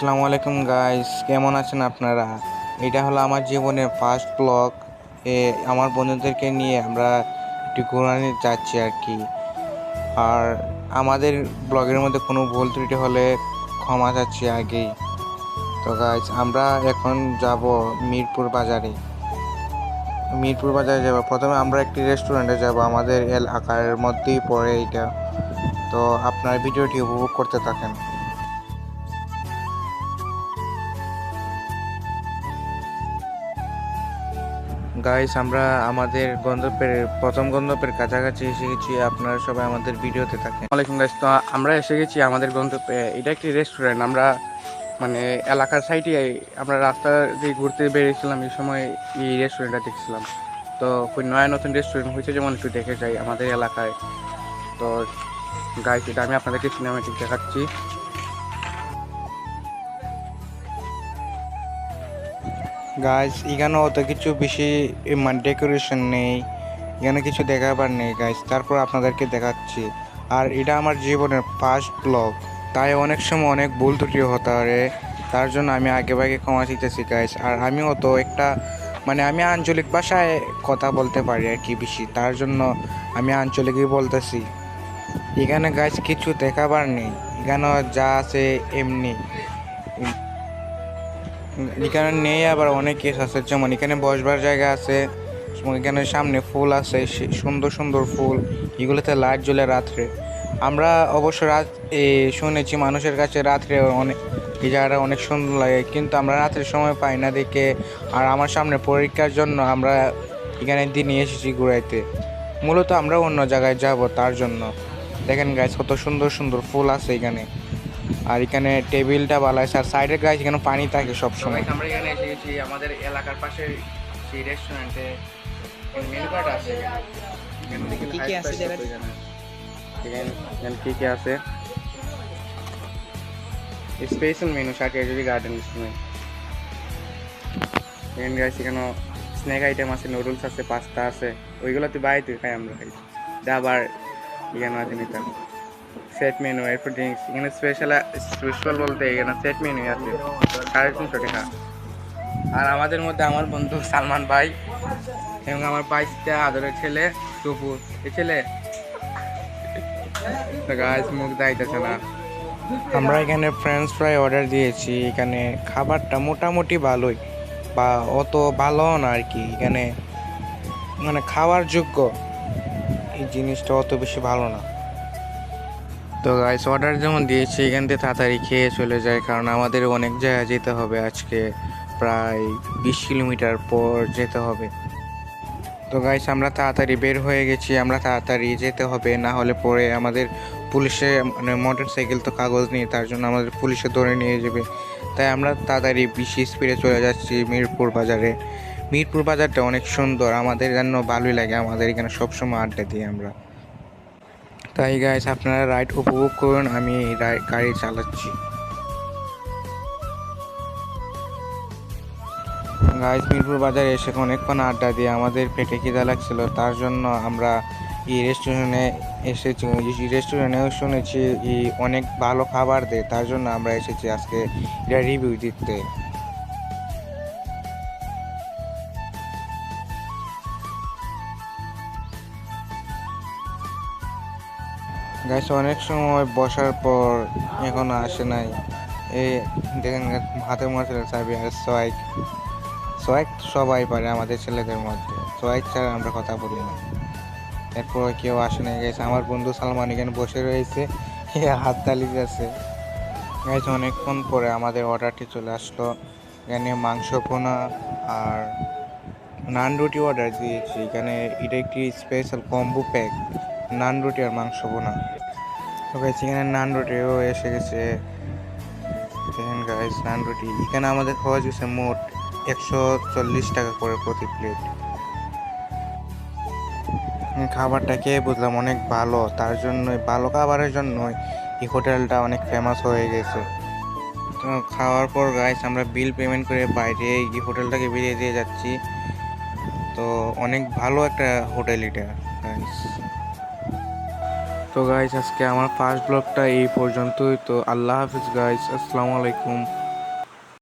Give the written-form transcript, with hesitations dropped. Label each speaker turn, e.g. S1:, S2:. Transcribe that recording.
S1: আসসালামু আলাইকুম গাইস, কেমন আছেন আপনারা? এটা হলো আমার জীবনের ফার্স্ট ব্লগ। আমার বন্ধুদেরকে নিয়ে আমরা একটু ঘোরাতে যাচ্ছি আর কি। আর আমাদের ব্লগের মধ্যে কোনো ভুল ত্রুটি হলে ক্ষমা চাচ্ছি আগেই। তো গাইস, আমরা এখন যাব মিরপুর বাজারে যাব। প্রথমে আমরা একটি রেস্টুরেন্টে যাব, আমাদের এলাকার মধ্যেই পড়ে এটা। তো আপনার ভিডিওটি উপভোগ করতে থাকেন। গাইস, আমরা আমাদের প্রথম গন্তব্যের কাছাকাছি এসে গেছি। আপনারা সবাই আমাদের ভিডিওতে থাকেন। ওয়ালাইকুম গাইস, তো আমরা এসে গেছি আমাদের গন্তব্যে। এটা একটি রেস্টুরেন্ট। আমরা মানে এলাকার সাইডে আমরা রাস্তা দিয়ে ঘুরতে বেরিয়েছিলাম, এই সময় এই রেস্টুরেন্টটা দেখছিলাম। তো খুব নয়া নতুন রেস্টুরেন্ট হয়েছে, যেমন একটু দেখে যাই আমাদের এলাকায়। তো গাইস, এটা আমি আপনাদেরকে সিনেমাটিক দেখাচ্ছি। গাইস, এখানে অত কিছু বেশি মানে ডেকোরেশন নেই, এখানে কিছু দেখাবার নেই গাইস, তারপর আপনাদেরকে দেখাচ্ছি। আর এটা আমার জীবনের ফার্স্ট ব্লগ, তাই অনেক সময় অনেক ভুল ত্রুটি হতে পারে, তার জন্য আমি আগে ভাগে ক্ষমা চাইতেছি গাইস। আর আমি অত একটা আমি আঞ্চলিক ভাষায় কথা বলতে পারি আর কি বেশি, তার জন্য আমি আঞ্চলিকই বলতেছি। এখানে গাইস কিছু দেখাবার নেই, এখানে যা আছে এমনি। এখানে নেই আবার অনেক কেস আছে, যেমন এখানে বসবার জায়গা আছে, এখানে সামনে ফুল আছে, সুন্দর সুন্দর ফুল, এগুলোতে লাইট জ্বলে রাত্রে। আমরা অবশ্য শুনেছি মানুষের কাছে রাত্রে অনেক এই জায়গাটা অনেক সুন্দর লাগে, কিন্তু আমরা রাত্রের সময় পাই না দেখে। আর আমার সামনে পরীক্ষার জন্য আমরা এখানে দিনে এসেছি ঘুরাইতে। মূলত আমরা অন্য জায়গায় যাব, তার জন্য দেখেন গাইস কত সুন্দর সুন্দর ফুল আছে এখানে। আর এখানে টেবিলটা ভালো আছে, আর সাইডের গাছ এখানে পানি থাকে সবসময়। আমরা এখানে এসে গেছি আমাদের এলাকার পাশে সেই রেস্টুরেন্টে। মেনু কার্ড আছে এখানে, কি কি আছে এখানে কি কি আছে। Special menu Sakiyajuri garden restaurant. এখানে গাইস এখানে স্ন্যাক আইটেম আছে, নুডলস আছে, পাস্তা আছে, ওইগুলোতে বাড়িতে খাই আমরা। খাই আবার এখানে আছে নিতাম সেট মেনু, এরপর ড্রিঙ্কস। এখানে স্পেশাল বলতে এখানে সেট মেনু আছে 350 টাকা। আর আমাদের মধ্যে আমার বন্ধু সালমান ভাই এবং আমার বাইশটা আদরের ছেলে টুপুর। এই ছেলে গাছ মুখ দাইতেছে না। আমরা এখানে ফ্রেঞ্চ ফ্রাই অর্ডার দিয়েছি। এখানে খাবারটা মোটামুটি ভালোই, বা অত ভালো না আর কি। এখানে খাওয়ার যোগ্য, এই জিনিসটা অত বেশি ভালো না। তো গাইস, অর্ডার যেমন দিয়েছি এখান থেকে তাড়াতাড়ি খেয়ে চলে যায়, কারণ আমাদের অনেক জায়গায় যেতে হবে আজকে, প্রায় 20 কিলোমিটার পর যেতে হবে। তো গাইস, আমরা তাড়াতাড়ি বের হয়ে গেছি, আমরা তাড়াতাড়ি যেতে হবে, না হলে পরে আমাদের পুলিশে মোটর সাইকেল তো কাগজ নেই, তার জন্য আমাদের পুলিশে ধরে নিয়ে যাবে। তাই আমরা তাড়াতাড়ি বেশি স্পিডে চলে যাচ্ছি মিরপুর বাজারে। মিরপুর বাজারটা অনেক সুন্দর, আমাদের জন্য ভালোই লাগে, আমাদের এখানে সবসময় আড্ডা দিই আমরা। তাই গাইস, আপনারা রাইড উপভোগ করুন, আমি গাড়ি চালাচ্ছি। গাইস, মিরপুর বাজারে এসে অনেকক্ষণ আড্ডা দিয়ে আমাদের পেটে খিদা লাগছিল, তার জন্য আমরা এই রেস্টুরেন্টে এসেছি। এই রেস্টুরেন্টেও শুনেছি অনেক ভালো খাবার দেয়, তার জন্য আমরা এসেছি আজকে এটা রিভিউ দিতে। গাইস, অনেক সময় বসার পর এখনো আসে নাই। এই দেখেন হাতের মধ্যে চাবি আর সোয়াইক। সোয়াইক সবাই পারে আমাদের ছেলেদের মধ্যে, সোয়াইক ছাড়া আমরা কথা বলি না। এরপর কেউ আসে না গেছে, আমার বন্ধু সালমান এখানে বসে রয়েছে, হাত তালি আছে। গাইস, অনেকক্ষণ পরে আমাদের অর্ডারটি চলে আসলো। এখানে মাংস ভুনা আর নান রুটি অর্ডার দিয়েছি। এখানে এটা একটি স্পেশাল কম্বো প্যাক, নান রুটি আর মাংস ভুনা। তো গাইস, এখানে নান রুটিও এসে গেছে। দেখেন গাইস, নান রুটি এখানে আমাদের খাওয়া গেছে মোট 140 টাকা করে প্রতি প্লেট। খাবারটা খেয়ে বুঝলাম অনেক ভালো, তার জন্যই ভালো খাবারের জন্যই এই হোটেলটা অনেক ফেমাস হয়ে গেছে। তো খাওয়ার পর গাইস, আমরা বিল পেমেন্ট করে বাইরে এই হোটেলটাকে বেরিয়ে দিয়ে যাচ্ছি। তো অনেক ভালো একটা হোটেল এটা গাইস। তো গাইস, আজকে আমার ফার্স্ট ব্লগটা এই পর্যন্তই। তো আল্লাহ হাফিজ গাইস, আসসালামু আলাইকুম।